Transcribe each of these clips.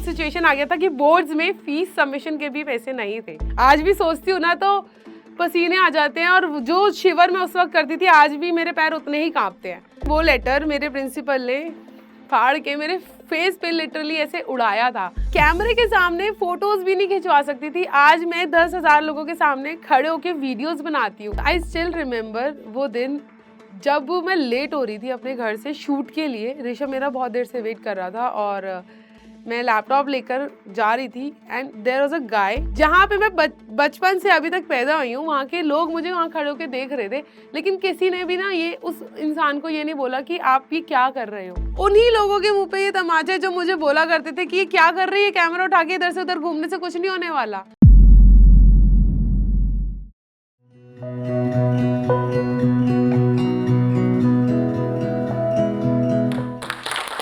Situation आ गया था कि बोर्ड्स में फीस सबमिशन के भी पैसे नहीं थे। आज भी सोचती हूँ ना तो पसीने आ जाते हैं, और जो शिवर मैं उस वक्त करती थी आज भी मेरे पैर उतने ही कांपते हैं। वो लेटर मेरे प्रिंसिपल ने फाड़ के मेरे फेस पे लिटरली ऐसे उड़ाया था। कैमरे के सामने फोटोज भी नहीं खिंचवा सकती थी, आज मैं 10,000 लोगों के सामने खड़े होकर वीडियोस बनाती हूँ। आई स्टिल रिमेम्बर वो दिन जब मैं लेट हो रही थी अपने घर से शूट के लिए। ऋषभ मेरा बहुत देर से वेट कर रहा था और मैं लैपटॉप लेकर जा रही थी एंड देयर वाज अ गाय। जहाँ पे मैं बचपन से अभी तक पैदा हुई हूँ वहाँ के लोग मुझे वहाँ खड़े होकर देख रहे थे, लेकिन किसी ने भी ना ये उस इंसान को ये नहीं बोला कि आप ये क्या कर रहे हो। उन्हीं लोगों के मुंह पे ये तमाचे जो मुझे बोला करते थे कि ये क्या कर रही है, कैमरा उठा के इधर से उधर घूमने से कुछ नहीं होने वाला।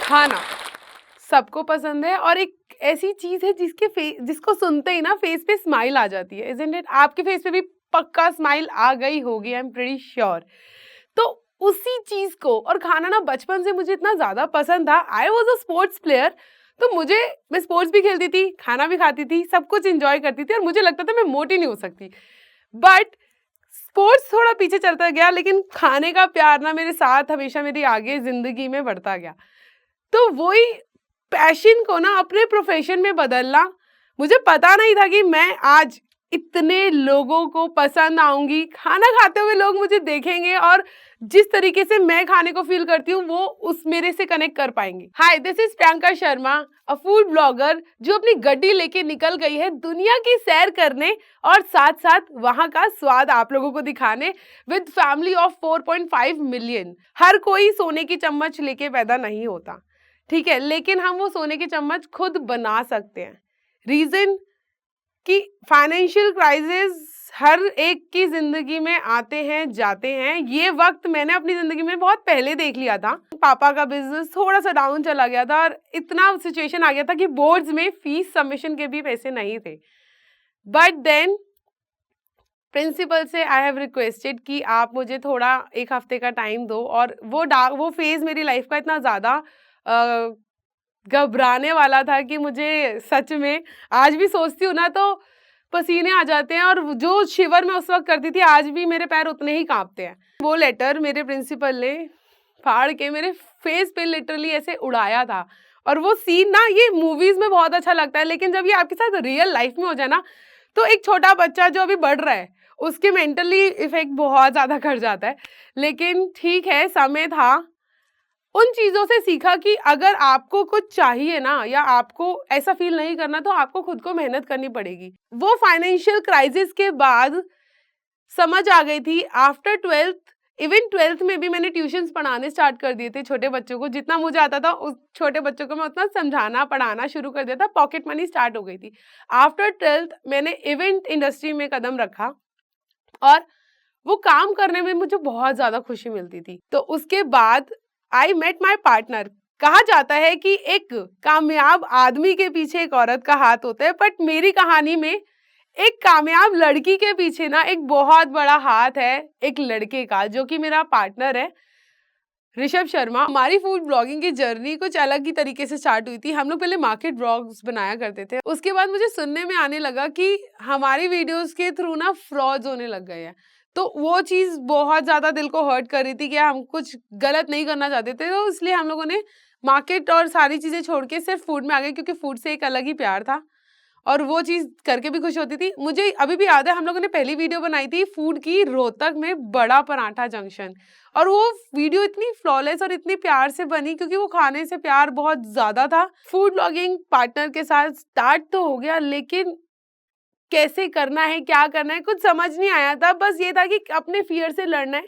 खाना सबको पसंद है और एक ऐसी चीज है जिसको सुनते ही ना फेस पे स्माइल आ जाती है, इज़न्ट इट? आपके फेस पे भी पक्का स्माइल आ गई होगी, आई एम प्रीटी श्योर। तो उसी चीज को, और खाना ना बचपन से मुझे इतना ज्यादा पसंद था। I was a sports player, तो मैं स्पोर्ट्स भी खेलती थी, खाना भी खाती थी, सब कुछ एंजॉय करती थी और मुझे लगता था मैं मोटी नहीं हो सकती। बट स्पोर्ट्स थोड़ा पीछे चलता गया, लेकिन खाने का प्यार ना मेरे साथ हमेशा मेरी आगे जिंदगी में बढ़ता गया। तो वही पैशन को ना अपने प्रोफेशन में बदलना, मुझे पता नहीं था कि मैं आज इतने लोगों को पसंद आऊंगी। खाना खाते हुए लोग मुझे देखेंगे और जिस तरीके से मैं खाने को फील करती हूँ वो उस मेरे से कनेक्ट कर पाएंगे। Hi, this is Priyanka Sharma, a food blogger जो अपनी गड्डी लेके निकल गई है दुनिया की सैर करने और साथ साथ वहां का स्वाद आप लोगों को दिखाने, विद फैमिली ऑफ 4.5 मिलियन। हर कोई सोने की चम्मच लेके पैदा नहीं होता, ठीक है, लेकिन हम वो सोने की चम्मच खुद बना सकते हैं। रीजन कि फाइनेंशियल क्राइसिस हर एक की जिंदगी में आते हैं जाते हैं। ये वक्त मैंने अपनी जिंदगी में बहुत पहले देख लिया था। पापा का बिजनेस थोड़ा सा डाउन चला गया था और इतना सिचुएशन आ गया था कि बोर्ड्स में फीस सबमिशन के भी पैसे नहीं थे। बट देन प्रिंसिपल से आई हैव रिक्वेस्टेड कि आप मुझे थोड़ा एक हफ्ते का टाइम दो, और वो फेज मेरी लाइफ का इतना ज़्यादा घबराने वाला था कि मुझे सच में आज भी सोचती हूँ ना तो पसीने आ जाते हैं, और जो शिवर मैं उस वक्त करती थी आज भी मेरे पैर उतने ही कांपते हैं। वो लेटर मेरे प्रिंसिपल ने फाड़ के मेरे फेस पे लिटरली ऐसे उड़ाया था, और वो सीन ना ये मूवीज में बहुत अच्छा लगता है, लेकिन जब ये आपके साथ रियल लाइफ में हो जाए ना तो एक छोटा बच्चा जो अभी बढ़ रहा है उसके मेंटली इफेक्ट बहुत ज़्यादा कर जाता है। लेकिन ठीक है, समय था। उन चीज़ों से सीखा कि अगर आपको कुछ चाहिए ना, या आपको ऐसा फील नहीं करना, तो आपको खुद को मेहनत करनी पड़ेगी। वो फाइनेंशियल क्राइसिस के बाद समझ आ गई थी। आफ्टर 12th, इवन 12th में भी मैंने ट्यूशन्स पढ़ाने स्टार्ट कर दिए थे छोटे बच्चों को। जितना मुझे आता था उस छोटे बच्चों को मैं उतना समझाना पढ़ाना शुरू कर दिया था। पॉकेट मनी स्टार्ट हो गई थी। आफ्टर 12th मैंने इवेंट इंडस्ट्री में कदम रखा और वो काम करने में मुझे बहुत ज़्यादा खुशी मिलती थी। तो उसके बाद आई मेट माई पार्टनर। कहा जाता है कि एक कामयाब आदमी के पीछे एक औरत का हाथ होता है, बट मेरी कहानी में एक कामयाब लड़की के पीछे ना एक बहुत बड़ा हाथ है, एक लड़के का, जो कि मेरा पार्टनर है, ऋषभ शर्मा। हमारी फूड ब्लॉगिंग की जर्नी कुछ अलग ही तरीके से स्टार्ट हुई थी। हम लोग पहले मार्केट ब्लॉग्स बनाया करते थे, उसके बाद मुझे सुनने में आने लगा कि हमारी वीडियोस के थ्रू ना फ्रॉड्स होने लग गए हैं। तो वो चीज़ बहुत ज़्यादा दिल को हर्ट कर रही थी कि हम कुछ गलत नहीं करना चाहते थे, तो इसलिए हम लोगों ने मार्केट और सारी चीज़ें छोड़ के सिर्फ फूड में आ गए, क्योंकि फूड से एक अलग ही प्यार था और वो चीज़ करके भी खुश होती थी। मुझे अभी भी याद है, हम लोगों ने पहली वीडियो बनाई थी फूड की, रोहतक में बड़ा पराठा जंक्शन, और वो वीडियो इतनी फ्लॉलेस और इतनी प्यार से बनी क्योंकि वो खाने से प्यार बहुत ज़्यादा था। फूड ब्लॉगिंग पार्टनर के साथ स्टार्ट तो हो गया, लेकिन कैसे करना है, क्या करना है, कुछ समझ नहीं आया था। बस ये था कि अपने फियर से लड़ना है,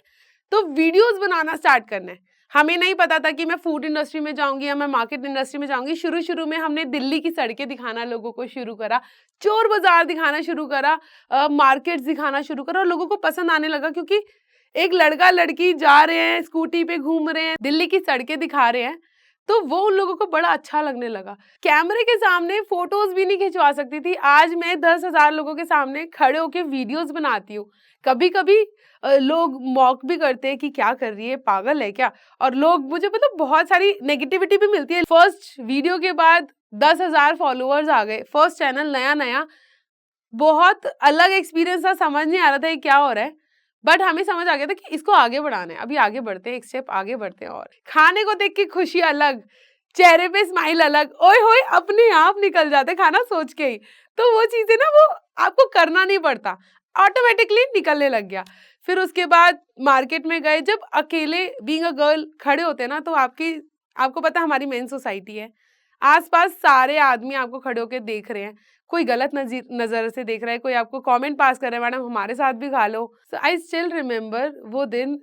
तो वीडियोस बनाना स्टार्ट करना है। हमें नहीं पता था कि मैं फूड इंडस्ट्री में जाऊंगी या मैं मार्केट इंडस्ट्री में जाऊंगी। शुरू में हमने दिल्ली की सड़कें दिखाना लोगों को शुरू करा, चोर बाजार दिखाना शुरू करा, मार्केट्स दिखाना शुरू करा, और लोगों को पसंद आने लगा क्योंकि एक लड़का लड़की जा रहे हैं, स्कूटी पे घूम रहे हैं, दिल्ली की सड़कें दिखा रहे हैं, तो वो उन लोगों को बड़ा अच्छा लगने लगा। कैमरे के सामने फोटोज भी नहीं खिंचवा सकती थी, आज मैं 10,000 लोगों के सामने खड़े होकर वीडियोस बनाती हूँ। कभी कभी लोग मॉक भी करते हैं कि क्या कर रही है, पागल है क्या, और लोग मुझे मतलब बहुत सारी नेगेटिविटी भी मिलती है। फर्स्ट वीडियो के बाद 10,000 फॉलोअर्स आ गए, फर्स्ट चैनल नया नया, बहुत अलग एक्सपीरियंस था, समझ नहीं आ रहा था ये क्या हो रहा है, बट हमें समझ आ गया था कि इसको आगे बढ़ाना है, अभी आगे बढ़ते हैं, एक स्टेप आगे बढ़ते हैं। और खाने को देख के खुशी अलग, चेहरे पे स्माइल अलग, ओए होए अपने आप निकल जाते खाना सोच के ही। तो वो चीजें ना, वो आपको करना नहीं पड़ता, ऑटोमेटिकली निकलने लग गया। फिर उसके बाद मार्केट में गए, जब अकेले बीइंग अ गर्ल खड़े होते हैं ना, तो आपको पता है हमारी मेन सोसाइटी है, आसपास सारे आदमी आपको खड़े होकर देख रहे हैं, कोई गलत नजर से देख रहा है, कोई आपको कमेंट पास कर रहा है, मैडम हमारे साथ भी खा लो। सो आई स्टिल रिमेम्बर वो दिन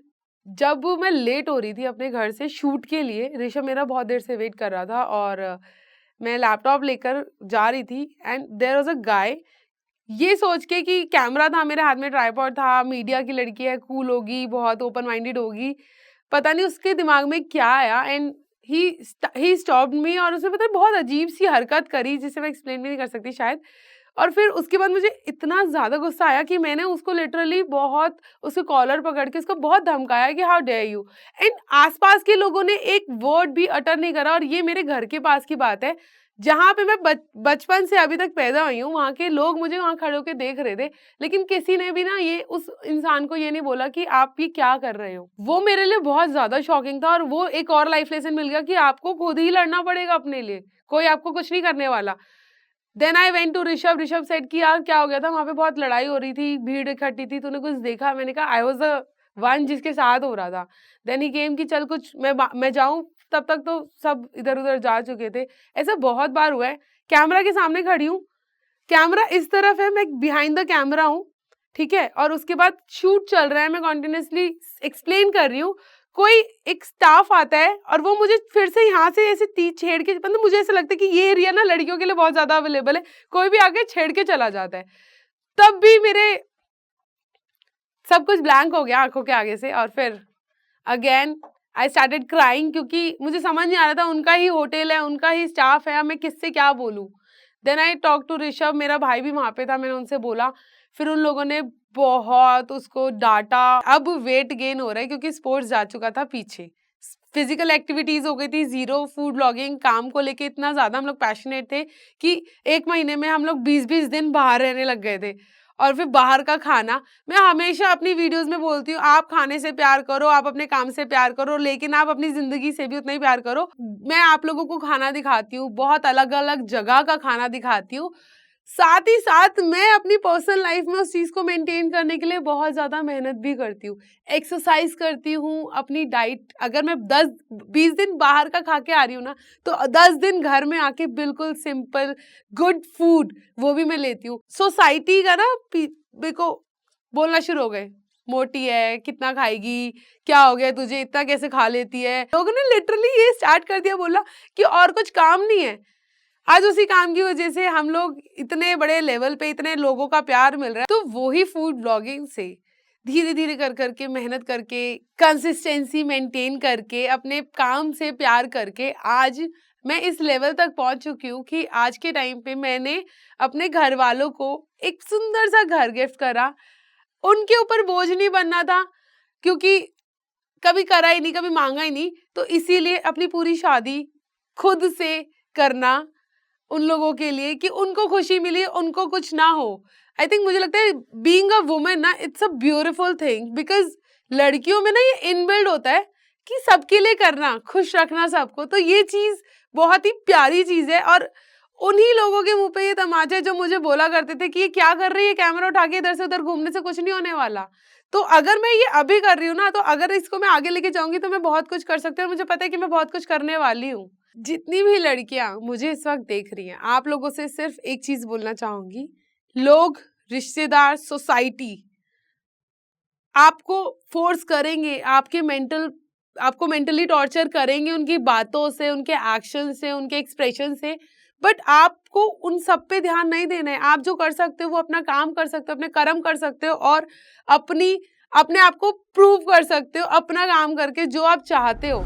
जब मैं लेट हो रही थी अपने घर से शूट के लिए। ऋषभ मेरा बहुत देर से वेट कर रहा था और मैं लैपटॉप लेकर जा रही थी एंड देयर वाज अ गाय, ये सोच के कि कैमरा था मेरे हाथ में, ट्राइपॉड था, मीडिया की लड़की है, कूल होगी, बहुत ओपन माइंडेड होगी, पता नहीं उसके दिमाग में क्या आया एंड ही स्टॉप्ड मी, और उसने पता है बहुत अजीब सी हरकत करी जिसे मैं एक्सप्लेन भी नहीं कर सकती शायद। और फिर उसके बाद मुझे इतना ज़्यादा गुस्सा आया कि मैंने उसको लिटरली बहुत उसके कॉलर पकड़ के उसको बहुत धमकाया कि हाउ डेयर यू, एंड आसपास के लोगों ने एक वर्ड भी अटर नहीं करा। और ये मेरे घर के पास की बात है, जहाँ पे मैं बचपन से अभी तक पैदा हुई हूँ, वहाँ के लोग मुझे वहाँ खड़े होकर देख रहे थे, लेकिन किसी ने भी ना ये उस इंसान को ये नहीं बोला कि आप ये क्या कर रहे हो। वो मेरे लिए बहुत ज्यादा शॉकिंग था, और वो एक और लाइफ लेसन मिल गया कि आपको खुद ही लड़ना पड़ेगा अपने लिए, कोई आपको कुछ नहीं करने वाला। Then I went to Rishabh, Rishabh said कि यार क्या हो गया था, वहाँ पे बहुत लड़ाई हो रही थी, भीड़ इकट्ठी थी, तूने कुछ देखा? मैंने कहा आई वॉज द वन जिसके साथ हो रहा था। देन ही केम कि चल कुछ मैं जाऊं, तब तक तो सब इधर उधर जा चुके थे। ऐसा बहुत बार हुआ है, कैमरा के सामने खड़ी हूँ, कैमरा इस तरफ है, मैं बिहाइंड द कैमरा हूँ, ठीक है, और उसके बाद शूट चल रहा है, मैं कॉन्टिन्यूसली एक्सप्लेन कर रही हूँ, कोई एक स्टाफ आता है और वो मुझे फिर से यहाँ से ऐसे छेड़ के, मतलब मुझे ऐसा लगता है कि ये एरिया ना लड़कियों के लिए बहुत ज्यादा अवेलेबल है, कोई भी आके छेड़ के चला जाता है। तब भी मेरे सब कुछ ब्लैंक हो गया आंखों के आगे से, और फिर अगेन आई स्टार्टेड क्राइंग, क्योंकि मुझे समझ नहीं आ रहा था, उनका ही होटल है, उनका ही स्टाफ है, मैं किससे क्या बोलूं। Then I talk to Rishabh, मेरा भाई भी वहां पे था, मैंने उनसे बोला, फिर उन लोगों ने बहुत उसको डांटा। अब वेट गेन हो रहा है क्योंकि स्पोर्ट्स जा चुका था पीछे, फिजिकल एक्टिविटीज हो गई थी जीरो, फूड ब्लॉगिंग, काम को लेके इतना ज्यादा हम लोग पैशनेट थे कि 1 महीने में हम लोग 20-20 दिन बाहर रहने लग गए थे। और फिर बाहर का खाना, मैं हमेशा अपनी वीडियोस में बोलती हूँ, आप खाने से प्यार करो, आप अपने काम से प्यार करो, लेकिन आप अपनी जिंदगी से भी उतना ही प्यार करो। मैं आप लोगों को खाना दिखाती हूँ, बहुत अलग अलग जगह का खाना दिखाती हूँ, साथ ही साथ मैं अपनी पर्सनल लाइफ में उस चीज को मेंटेन करने के लिए बहुत ज्यादा मेहनत भी करती हूँ, एक्सरसाइज करती हूँ, अपनी डाइट, अगर मैं 10-20 दिन बाहर का खा के आ रही हूँ ना, तो 10 दिन घर में आके बिल्कुल सिंपल गुड फूड वो भी मैं लेती हूँ। सोसाइटी का ना मेरे को बोलना शुरू हो गए, मोटी है, कितना खाएगी, क्या हो गया तुझे, इतना कैसे खा लेती है। लोगों ने लिटरली ये स्टार्ट कर दिया, बोला कि और कुछ काम नहीं है। आज उसी काम की वजह से हम लोग इतने बड़े लेवल पे, इतने लोगों का प्यार मिल रहा है। तो वही फूड ब्लॉगिंग से धीरे धीरे कर करके, मेहनत करके, कंसिस्टेंसी मेंटेन करके, अपने काम से प्यार करके आज मैं इस लेवल तक पहुंच चुकी हूँ कि आज के टाइम पे मैंने अपने घर वालों को एक सुंदर सा घर गिफ्ट करा। उनके ऊपर बोझ नहीं बनना था, क्योंकि कभी करा ही नहीं, कभी मांगा ही नहीं, तो इसीलिए अपनी पूरी शादी खुद से करना उन लोगों के लिए कि उनको खुशी मिले, उनको कुछ ना हो। आई थिंक मुझे लगता है बीइंग अ वुमेन ना, it's a beautiful thing, because लड़कियों में ना ये इनबिल्ड होता है कि सबके लिए करना, खुश रखना सबको, तो ये चीज बहुत ही प्यारी चीज है। और उन्हीं लोगों के मुंह पे ये तमाचे जो मुझे बोला करते थे कि ये क्या कर रही है, कैमरा उठा के इधर से उधर घूमने से कुछ नहीं होने वाला। तो अगर मैं ये अभी कर रही हूँ ना, तो अगर इसको मैं आगे लेके जाऊंगी तो मैं बहुत कुछ कर सकती हूँ, और मुझे पता है कि मैं बहुत कुछ करने वाली हूँ। जितनी भी लड़कियां मुझे इस वक्त देख रही हैं, आप लोगों से सिर्फ एक चीज बोलना चाहूंगी, लोग, रिश्तेदार, सोसाइटी आपको फोर्स करेंगे, आपको मेंटली टॉर्चर करेंगे उनकी बातों से, उनके एक्शन से, उनके एक्सप्रेशन से, बट आपको उन सब पे ध्यान नहीं देना है। आप जो कर सकते हो वो अपना काम कर सकते हो, अपने कर्म कर सकते हो, और अपने आप को प्रूव कर सकते हो अपना काम करके, जो आप चाहते हो।